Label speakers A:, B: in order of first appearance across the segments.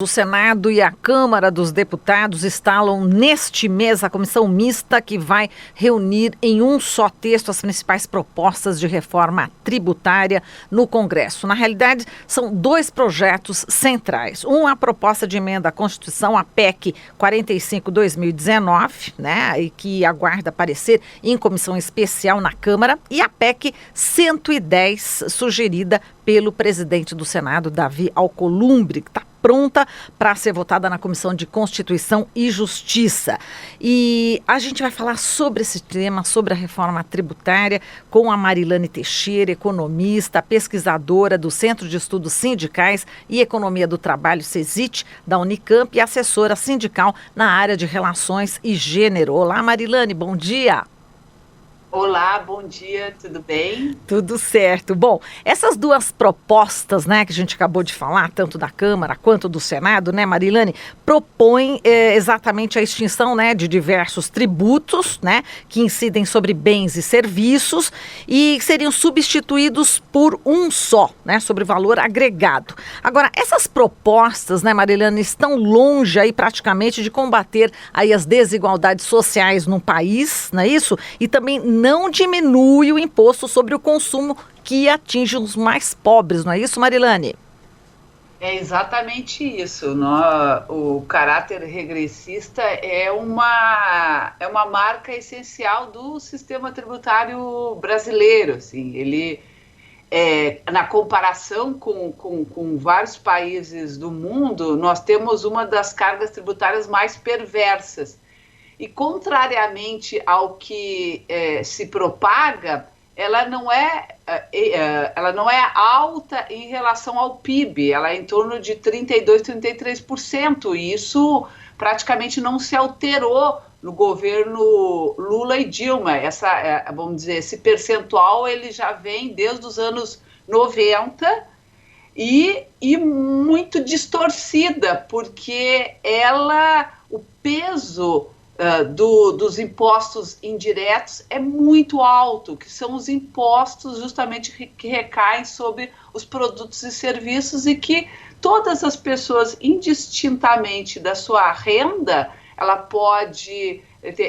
A: O Senado e a Câmara dos Deputados instalam neste mês a comissão mista que vai reunir em um só texto as principais propostas de reforma tributária no Congresso. Na realidade, são dois projetos centrais. Um, a proposta de emenda à Constituição, a PEC 45/2019, né, e que aguarda aparecer em comissão especial na Câmara, e a PEC 110, sugerida pelo presidente do Senado, Davi Alcolumbre, que está pronta para ser votada na Comissão de Constituição e Justiça. E a gente vai falar sobre esse tema, sobre a reforma tributária, com a Marilane Teixeira, economista, pesquisadora do Centro de Estudos Sindicais e Economia do Trabalho, CESIT, da Unicamp, e assessora sindical na área de Relações e Gênero. Olá, Marilane, bom dia.
B: Olá, bom dia, tudo bem?
A: Tudo certo. Bom, essas duas propostas, né, que a gente acabou de falar, tanto da Câmara quanto do Senado, né, Marilane, propõem exatamente a extinção, né, de diversos tributos, né, que incidem sobre bens e serviços e seriam substituídos por um só, né, sobre valor agregado. Agora, essas propostas, né, Marilane, estão longe aí praticamente de combater aí as desigualdades sociais no país, não é isso? E também não diminui o imposto sobre o consumo que atinge os mais pobres, não é isso, Marilane?
B: É exatamente isso. O caráter regressista é uma marca essencial do sistema tributário brasileiro. Assim, ele, na comparação com vários países do mundo, nós temos uma das cargas tributárias mais perversas. E, contrariamente ao que se propaga, ela não é alta em relação ao PIB, ela é em torno de 32%, 33%, e isso praticamente não se alterou no governo Lula e Dilma. Vamos dizer, esse percentual ele já vem desde os anos 90 e muito distorcida, porque o peso dos impostos indiretos é muito alto, que são os impostos justamente que recaem sobre os produtos e serviços e que todas as pessoas, indistintamente da sua renda, ela pode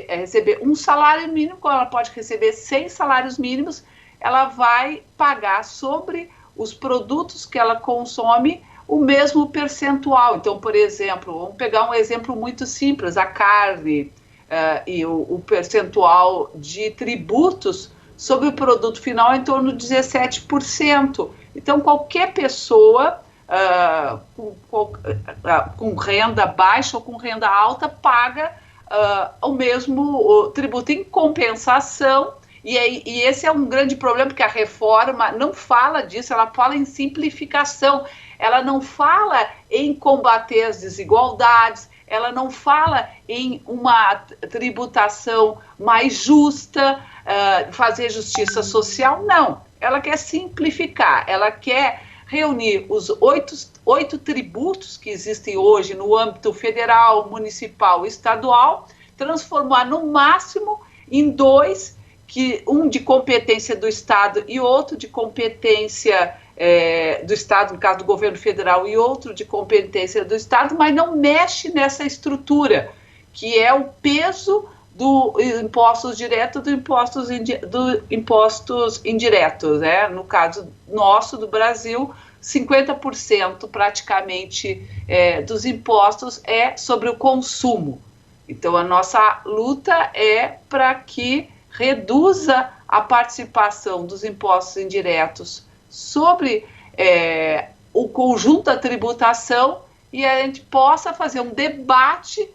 B: receber um salário mínimo, ela pode receber 6 salários mínimos, ela vai pagar sobre os produtos que ela consome o mesmo percentual. Então, por exemplo, vamos pegar um exemplo muito simples, a carne e o percentual de tributos sobre o produto final é em torno de 17%. Então, qualquer pessoa com renda baixa ou com renda alta paga o mesmo tributo. Em compensação, e esse é um grande problema, porque a reforma não fala disso, ela fala em simplificação, ela não fala em combater as desigualdades, ela não fala em uma tributação mais justa, fazer justiça social, não. Ela quer simplificar, ela quer reunir os oito tributos que existem hoje no âmbito federal, municipal e estadual, transformar no máximo em dois, um de competência do Estado e outro de competência do Estado, no caso do governo federal, e outro de competência do Estado, mas não mexe nessa estrutura, que é o peso do impostos diretos do impostos indiretos, né? No caso nosso, do Brasil, 50% praticamente dos impostos é sobre o consumo. Então, a nossa luta é para que reduza a participação dos impostos indiretos sobre o conjunto da tributação e a gente possa fazer um debate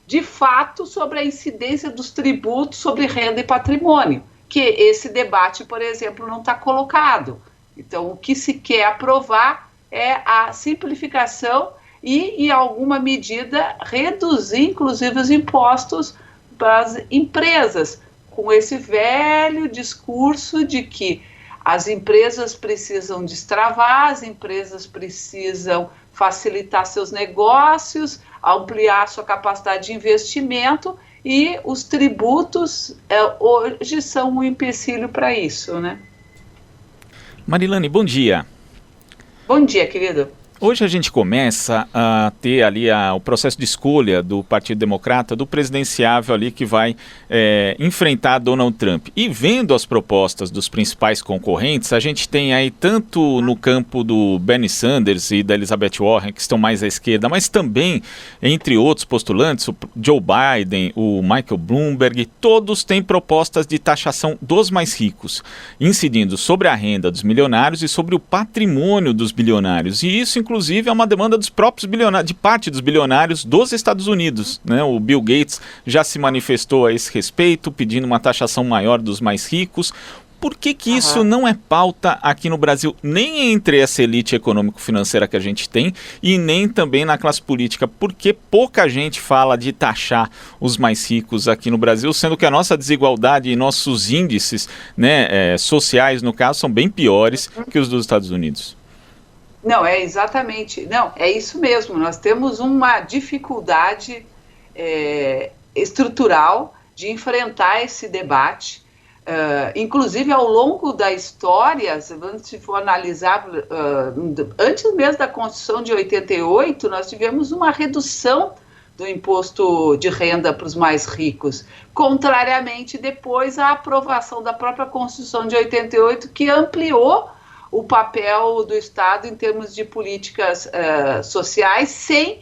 B: de fato, sobre a incidência dos tributos sobre renda e patrimônio, que esse debate, por exemplo, não está colocado. Então, o que se quer aprovar é a simplificação e, em alguma medida, reduzir, inclusive, os impostos para as empresas, com esse velho discurso de que as empresas precisam destravar, as empresas precisam facilitar seus negócios, ampliar sua capacidade de investimento, e os tributos hoje são um empecilho para isso, né?
C: Marilane, bom dia.
B: Bom dia, querido.
C: Hoje a gente começa a ter ali o processo de escolha do Partido Democrata, do presidenciável ali que vai enfrentar Donald Trump. E vendo as propostas dos principais concorrentes, a gente tem aí tanto no campo do Bernie Sanders e da Elizabeth Warren, que estão mais à esquerda, mas também, entre outros postulantes, o Joe Biden, o Michael Bloomberg, todos têm propostas de taxação dos mais ricos, incidindo sobre a renda dos milionários e sobre o patrimônio dos bilionários. E isso, inclusive, é uma demanda dos próprios bilionários, de parte dos bilionários dos Estados Unidos, né? O Bill Gates já se manifestou a esse respeito, pedindo uma taxação maior dos mais ricos. Por que isso não é pauta aqui no Brasil, nem entre essa elite econômico-financeira que a gente tem e nem também na classe política? Por que pouca gente fala de taxar os mais ricos aqui no Brasil, sendo que a nossa desigualdade e nossos índices, né, sociais, no caso, são bem piores que os dos Estados Unidos?
B: Não, exatamente. Não, é isso mesmo. Nós temos uma dificuldade estrutural de enfrentar esse debate. Inclusive, ao longo da história, se for analisar, antes mesmo da Constituição de 88, nós tivemos uma redução do imposto de renda para os mais ricos, contrariamente depois à aprovação da própria Constituição de 88, que ampliou o papel do Estado em termos de políticas sociais, sem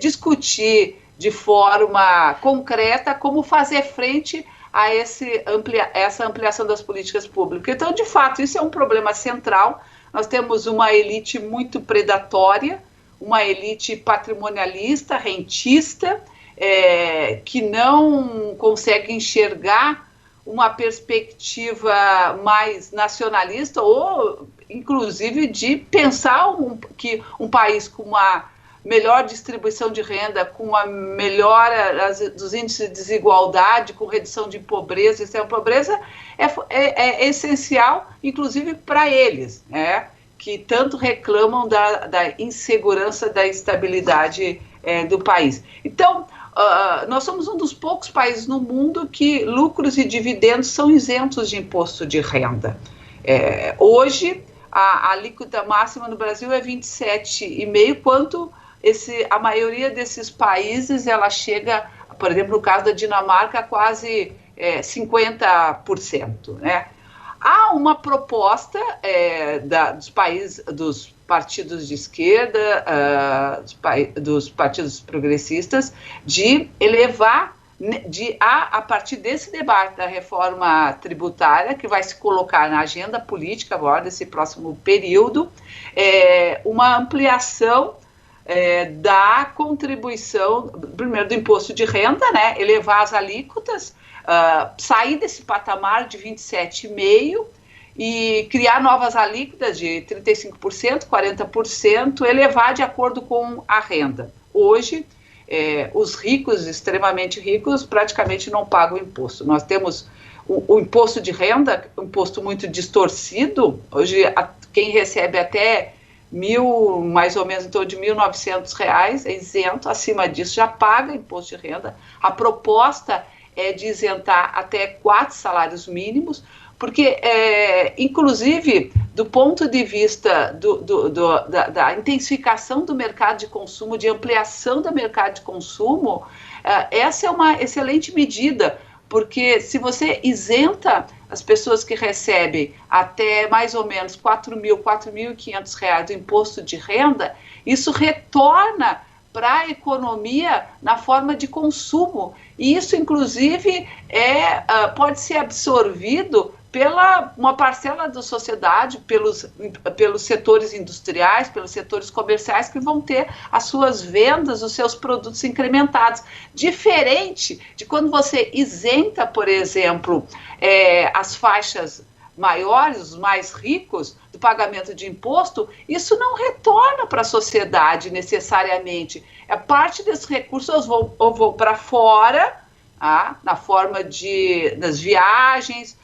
B: discutir de forma concreta como fazer frente a essa ampliação das políticas públicas. Então, de fato, isso é um problema central. Nós temos uma elite muito predatória, uma elite patrimonialista, rentista, que não consegue enxergar uma perspectiva mais nacionalista ou, inclusive, de pensar que um país com uma melhor distribuição de renda, com a melhora dos índices de desigualdade, com redução de pobreza, extrema pobreza, é essencial, inclusive, para eles, né, que tanto reclamam da insegurança, da instabilidade do país. Então, nós somos um dos poucos países no mundo que lucros e dividendos são isentos de imposto de renda. Hoje, a alíquota máxima no Brasil é 27,5%, quanto a maioria desses países, ela chega, por exemplo, no caso da Dinamarca, a quase 50%. Né? Há uma proposta dos partidos de esquerda, dos partidos progressistas, de elevar, a partir desse debate da reforma tributária, que vai se colocar na agenda política agora, desse próximo período, uma ampliação da contribuição, primeiro do imposto de renda, né, elevar as alíquotas, sair desse patamar de 27,5% e criar novas alíquotas de 35%, 40%, elevar de acordo com a renda. Hoje, os ricos, extremamente ricos, praticamente não pagam imposto. Nós temos o imposto de renda, um imposto muito distorcido. Hoje, quem recebe até mais ou menos em torno de R$1.900, é isento. Acima disso já paga imposto de renda. A proposta é de isentar até 4 salários mínimos, porque, inclusive, do ponto de vista da intensificação do mercado de consumo, de ampliação do mercado de consumo, essa é uma excelente medida, porque se você isenta as pessoas que recebem até mais ou menos R$4.500 do imposto de renda, isso retorna para a economia na forma de consumo. E isso, inclusive, pode ser absorvido pela uma parcela da sociedade, pelos setores industriais, pelos setores comerciais, que vão ter as suas vendas, os seus produtos incrementados. Diferente de quando você isenta, por exemplo, as faixas maiores, os mais ricos, do pagamento de imposto, isso não retorna para a sociedade necessariamente. Parte desses recursos vão para fora, na forma das viagens,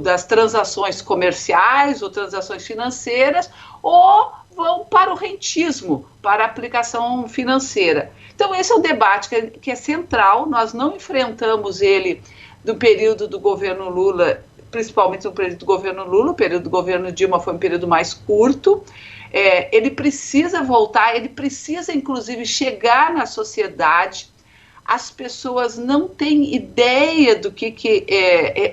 B: das transações comerciais ou transações financeiras, ou vão para o rentismo, para a aplicação financeira. Então, esse é um debate que é central. Nós não enfrentamos ele no período do governo Lula, principalmente no período do governo Lula. O período do governo Dilma foi um período mais curto. ele precisa voltar, ele precisa, inclusive, chegar na sociedade. As pessoas não têm ideia do que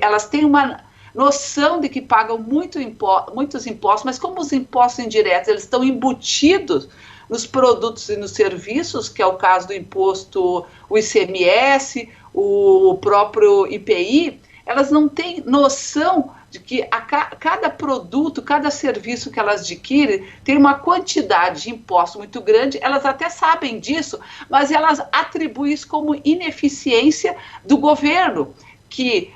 B: elas têm uma noção de que pagam muitos impostos, mas como os impostos indiretos eles estão embutidos nos produtos e nos serviços, que é o caso do imposto, o ICMS, o próprio IPI, elas não têm noção de que cada produto, cada serviço que elas adquirem tem uma quantidade de imposto muito grande, elas até sabem disso, mas elas atribuem isso como ineficiência do governo, que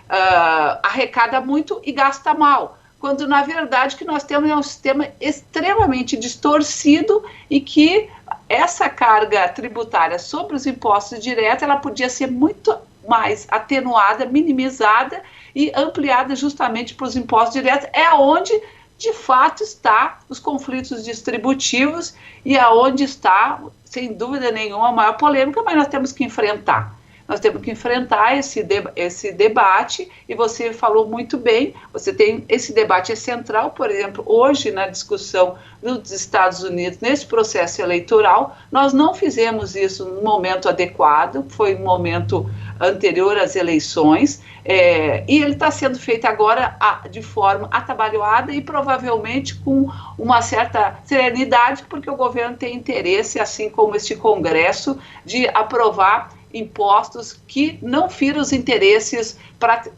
B: arrecada muito e gasta mal, quando na verdade o que nós temos é um sistema extremamente distorcido e que essa carga tributária sobre os impostos diretos, ela podia ser muito mais atenuada, minimizada e ampliada justamente para os impostos diretos, é onde de fato está os conflitos distributivos e aonde está, sem dúvida nenhuma, a maior polêmica, mas nós temos que enfrentar. Nós temos que enfrentar esse debate, e você falou muito bem, você tem esse debate central, por exemplo, hoje na discussão dos Estados Unidos, nesse processo eleitoral, nós não fizemos isso no momento adequado, foi no momento anterior às eleições, e ele está sendo feito agora de forma atabalhoada e provavelmente com uma certa serenidade, porque o governo tem interesse, assim como este Congresso, de aprovar impostos que não firam os interesses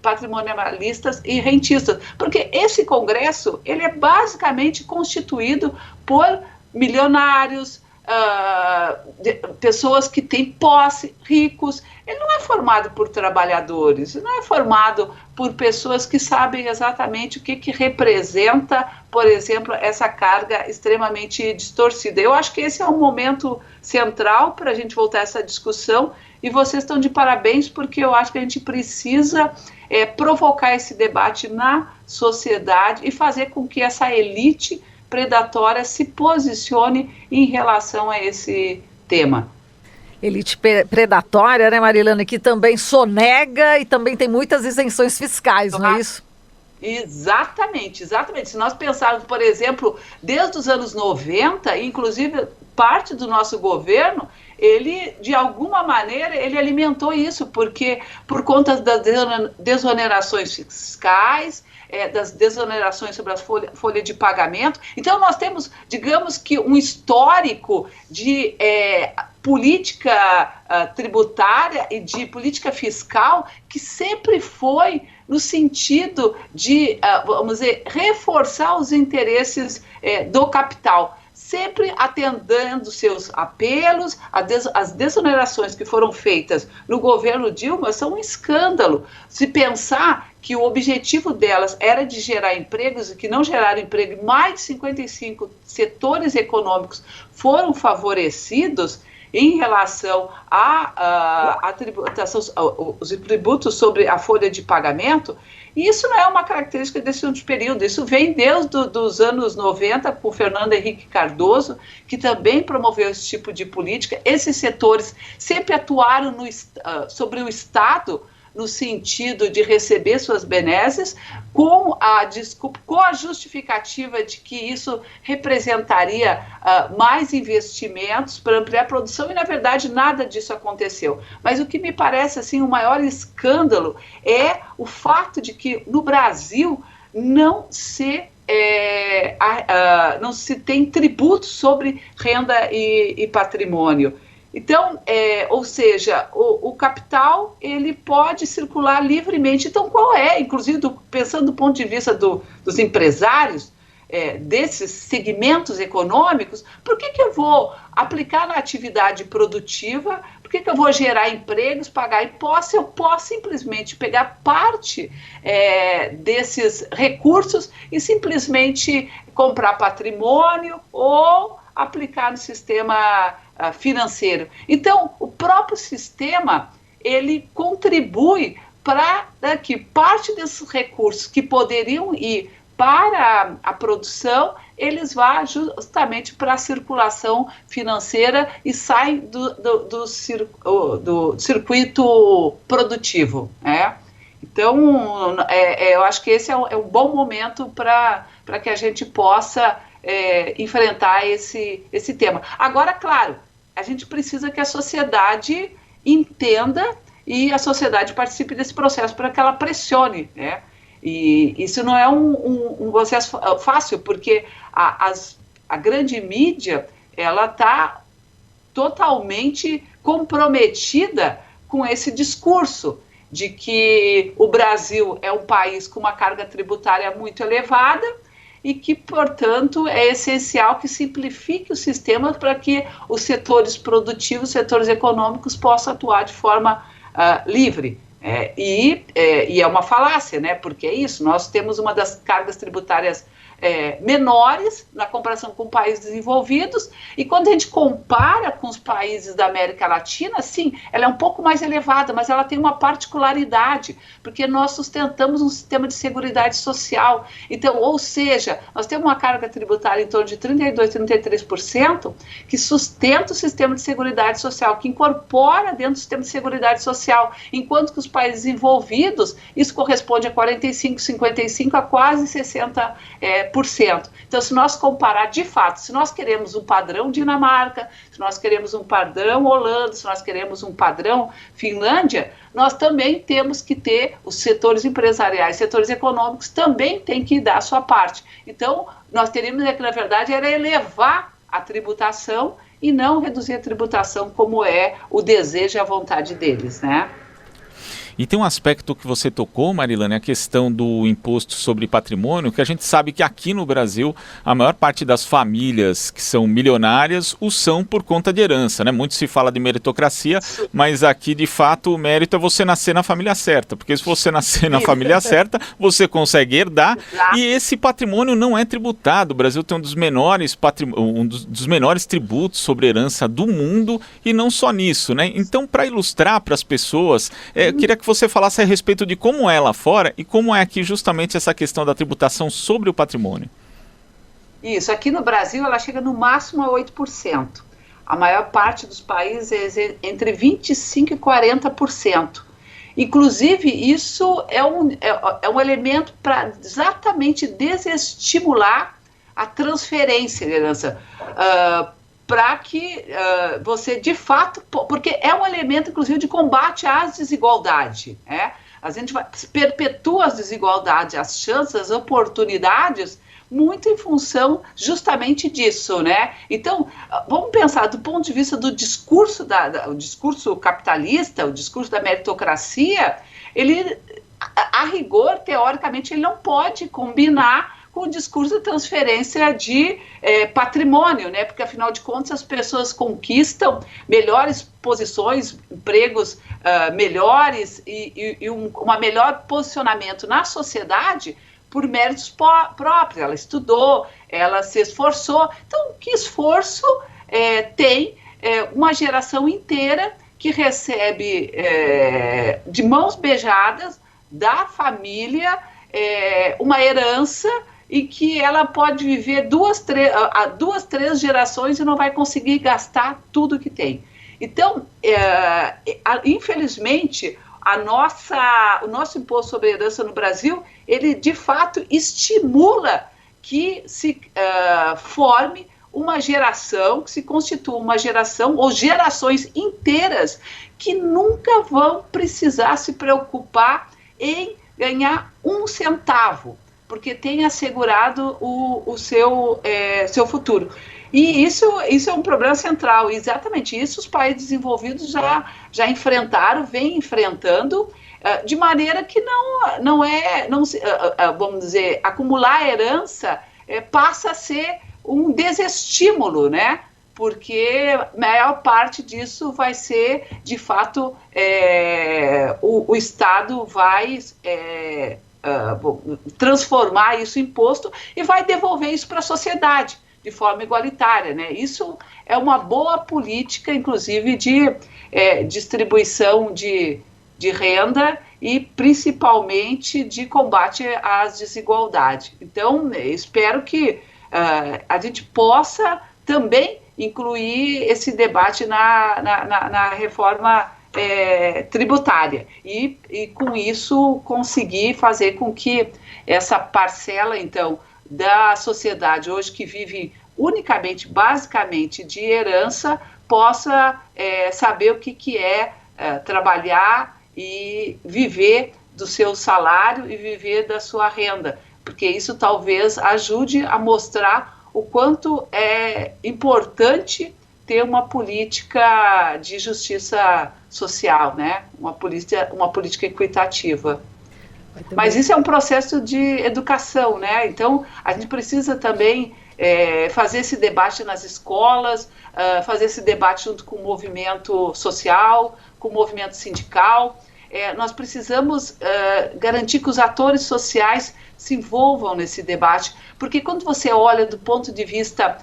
B: patrimonialistas e rentistas, porque esse Congresso ele é basicamente constituído por milionários, pessoas que têm posse, ricos. Ele não é formado por trabalhadores, não é formado por pessoas que sabem exatamente o que representa, por exemplo, essa carga extremamente distorcida. Eu acho que esse é um momento central para a gente voltar a essa discussão, e vocês estão de parabéns, porque eu acho que a gente precisa provocar esse debate na sociedade e fazer com que essa elite predatória se posicione em relação a esse tema.
A: Elite predatória, né, Marilane, que também sonega e também tem muitas isenções fiscais, não é isso?
B: Exatamente, exatamente. Se nós pensarmos, por exemplo, desde os anos 90, inclusive parte do nosso governo, ele, de alguma maneira, ele alimentou isso, porque por conta das desonerações fiscais, das desonerações sobre a folha de pagamento. Então, nós temos, digamos que, um histórico de política tributária e de política fiscal que sempre foi no sentido de, vamos dizer, reforçar os interesses do capital, sempre atendendo seus apelos. As desonerações que foram feitas no governo Dilma são um escândalo. Se pensar que o objetivo delas era de gerar empregos e que não geraram emprego, mais de 55 setores econômicos foram favorecidos em relação à tributação, os tributos sobre a folha de pagamento. E isso não é uma característica desse último período, isso vem desde os anos 90, com Fernando Henrique Cardoso, que também promoveu esse tipo de política. Esses setores sempre atuaram sobre o Estado, no sentido de receber suas benesses, com a justificativa de que isso representaria mais investimentos para ampliar a produção, e na verdade nada disso aconteceu. Mas o que me parece assim, o maior escândalo é o fato de que no Brasil não se tem tributo sobre renda e patrimônio. Então, ou seja, o capital ele pode circular livremente. Então, qual é, inclusive pensando do ponto de vista dos empresários, desses segmentos econômicos, por que eu vou aplicar na atividade produtiva, por que eu vou gerar empregos, pagar impostos? Eu posso simplesmente pegar parte desses recursos e simplesmente comprar patrimônio ou aplicar no sistema financeiro. Então, o próprio sistema, ele contribui para que parte desses recursos que poderiam ir para a produção, eles vão justamente para a circulação financeira e saem do circuito produtivo. Então, eu acho que esse é um bom momento para que a gente possa enfrentar esse tema. Agora, claro, a gente precisa que a sociedade entenda e a sociedade participe desse processo para que ela pressione, né? E isso não é um processo fácil, porque a grande mídia, ela está totalmente comprometida com esse discurso de que o Brasil é um país com uma carga tributária muito elevada e que, portanto, é essencial que simplifique o sistema para que os setores produtivos, os setores econômicos possam atuar de forma livre. E é uma falácia, né? Porque é isso, nós temos uma das cargas tributárias menores na comparação com países desenvolvidos, e quando a gente compara com os países da América Latina, sim, ela é um pouco mais elevada, mas ela tem uma particularidade, porque nós sustentamos um sistema de seguridade social. Então, ou seja, nós temos uma carga tributária em torno de 32%, 33%, que sustenta o sistema de seguridade social, que incorpora dentro do sistema de seguridade social, enquanto que os países desenvolvidos, isso corresponde a 45%, 55%, a quase 60%. Então, se nós comparar de fato, se nós queremos um padrão Dinamarca, se nós queremos um padrão Holanda, se nós queremos um padrão Finlândia, nós também temos que ter os setores empresariais, setores econômicos também têm que dar a sua parte. Então, nós teríamos que, na verdade, era elevar a tributação e não reduzir a tributação como é o desejo e a vontade deles, né?
C: E tem um aspecto que você tocou, Marilane, a questão do imposto sobre patrimônio, que a gente sabe que aqui no Brasil a maior parte das famílias que são milionárias o são por conta de herança, né? Muito se fala de meritocracia, mas aqui de fato o mérito é você nascer na família certa, porque se você nascer na família certa, você consegue herdar e esse patrimônio não é tributado. O Brasil tem um dos menores tributos sobre herança do mundo e não só nisso, né? Então, para ilustrar para as pessoas, eu queria que você falasse a respeito de como é lá fora e como é aqui justamente essa questão da tributação sobre o patrimônio.
B: Isso, aqui no Brasil ela chega no máximo a 8%. A maior parte dos países é entre 25% e 40%. Inclusive, isso é um elemento para exatamente desestimular a transferência de herança. Para que você, de fato, porque é um elemento, inclusive, de combate às desigualdades. A gente perpetua as desigualdades, as chances, as oportunidades, muito em função justamente disso, né? Então, vamos pensar do ponto de vista do discurso, o discurso capitalista, o discurso da meritocracia, ele, a rigor, teoricamente, ele não pode combinar com o discurso de transferência de patrimônio, né? Porque, afinal de contas, as pessoas conquistam melhores posições, empregos melhores e um melhor posicionamento na sociedade por méritos próprios. Ela estudou, ela se esforçou. Então, que esforço tem uma geração inteira que recebe de mãos beijadas da família uma herança e que ela pode viver duas, três gerações e não vai conseguir gastar tudo que tem. Então, infelizmente, o nosso imposto sobre herança no Brasil, ele de fato estimula que se forme uma geração, que se constitua uma geração ou gerações inteiras que nunca vão precisar se preocupar em ganhar um centavo, porque tem assegurado o seu futuro. E isso é um problema central, e exatamente isso os países desenvolvidos já enfrentaram, vêm enfrentando, de maneira que vamos dizer, acumular herança passa a ser um desestímulo, né? Porque a maior parte disso vai ser, de fato, o Estado vai transformar isso em imposto e vai devolver isso para a sociedade de forma igualitária, né? Isso é uma boa política, inclusive, de distribuição de renda e, principalmente, de combate às desigualdades. Então, espero que a gente possa também incluir esse debate na reforma tributária e, com isso, conseguir fazer com que essa parcela, então, da sociedade hoje que vive unicamente, basicamente, de herança, possa saber o que é trabalhar e viver do seu salário e viver da sua renda, porque isso talvez ajude a mostrar o quanto é importante ter uma política de justiça social, né? Uma política equitativa. Mas isso é um processo de educação, né? Então, a gente precisa também fazer esse debate nas escolas, fazer esse debate junto com o movimento social, com o movimento sindical. Nós precisamos garantir que os atores sociais se envolvam nesse debate, porque quando você olha do ponto de vista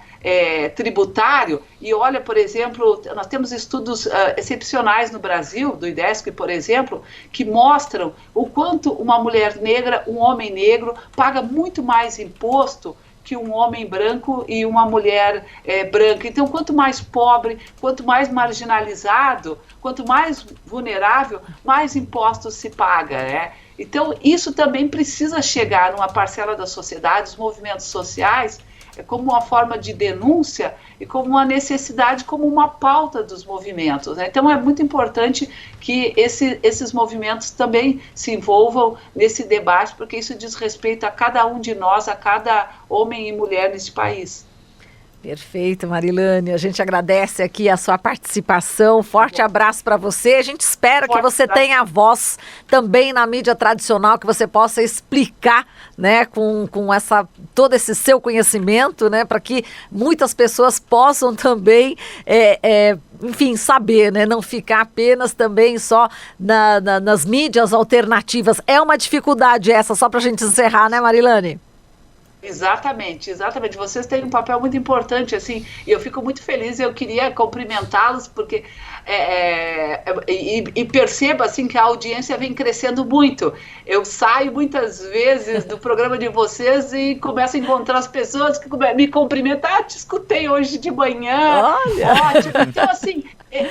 B: tributário e olha, por exemplo, nós temos estudos excepcionais no Brasil, do IDESC, por exemplo, que mostram o quanto uma mulher negra, um homem negro, paga muito mais imposto que um homem branco e uma mulher branca. Então, quanto mais pobre, quanto mais marginalizado, quanto mais vulnerável, mais impostos se paga, né? Então, isso também precisa chegar numa parcela da sociedade, os movimentos sociais, como uma forma de denúncia e como uma necessidade, como uma pauta dos movimentos, né? Então, é muito importante que esses movimentos também se envolvam nesse debate, porque isso diz respeito a cada um de nós, a cada homem e mulher nesse país.
A: Perfeito, Marilane. A gente agradece aqui a sua participação. Forte abraço para você. A gente espera que você tenha voz também na mídia tradicional, que você possa explicar, né, com todo esse seu conhecimento, né, para que muitas pessoas possam também, enfim, saber, né, não ficar apenas também só nas mídias alternativas. É uma dificuldade essa, só para a gente encerrar, né, Marilane?
B: Exatamente, exatamente. Vocês têm um papel muito importante, assim, e eu fico muito feliz, eu queria cumprimentá-los, porque e percebo, assim, que a audiência vem crescendo muito. Eu saio muitas vezes do programa de vocês e começo a encontrar as pessoas que me cumprimentam. Te escutei hoje de manhã. Olha. Ótimo. Então, assim,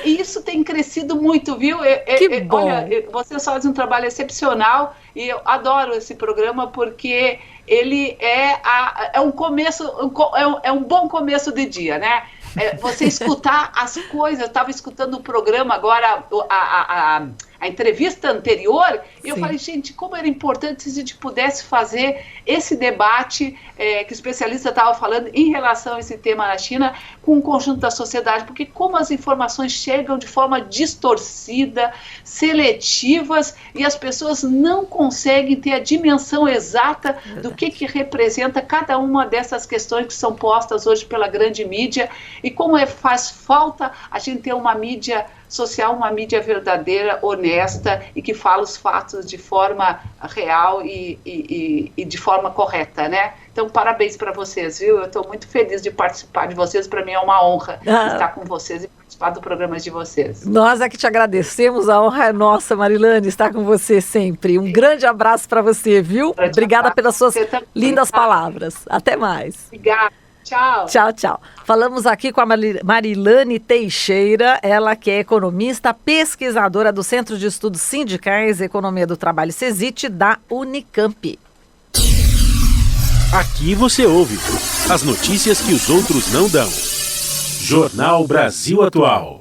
B: isso tem crescido muito, viu?
A: Que bom.
B: Olha, vocês fazem um trabalho excepcional e eu adoro esse programa porque ele é um bom começo de dia, né? Você escutar as coisas. Eu estava escutando o programa agora, a entrevista anterior, e eu falei, gente, como era importante se a gente pudesse fazer esse debate que o especialista estava falando em relação a esse tema na China com o conjunto da sociedade, porque como as informações chegam de forma distorcida, seletivas, e as pessoas não conseguem ter a dimensão exata do que representa cada uma dessas questões que são postas hoje pela grande mídia, e como faz falta a gente ter uma mídia social, uma mídia verdadeira, honesta e que fala os fatos de forma real e de forma correta, né? Então, parabéns para vocês, viu? Eu estou muito feliz de participar de vocês. Para mim é uma honra estar com vocês e participar do programa de vocês.
A: Nós é que te agradecemos, a honra é nossa, Marilane, estar com você sempre. Um grande abraço para você, viu? Obrigada pelas suas lindas palavras. Até mais.
B: Obrigada. Tchau.
A: Tchau, tchau. Falamos aqui com a Marilane Teixeira, ela que é economista, pesquisadora do Centro de Estudos Sindicais e Economia do Trabalho, CESIT, da Unicamp.
D: Aqui você ouve as notícias que os outros não dão. Jornal Brasil Atual.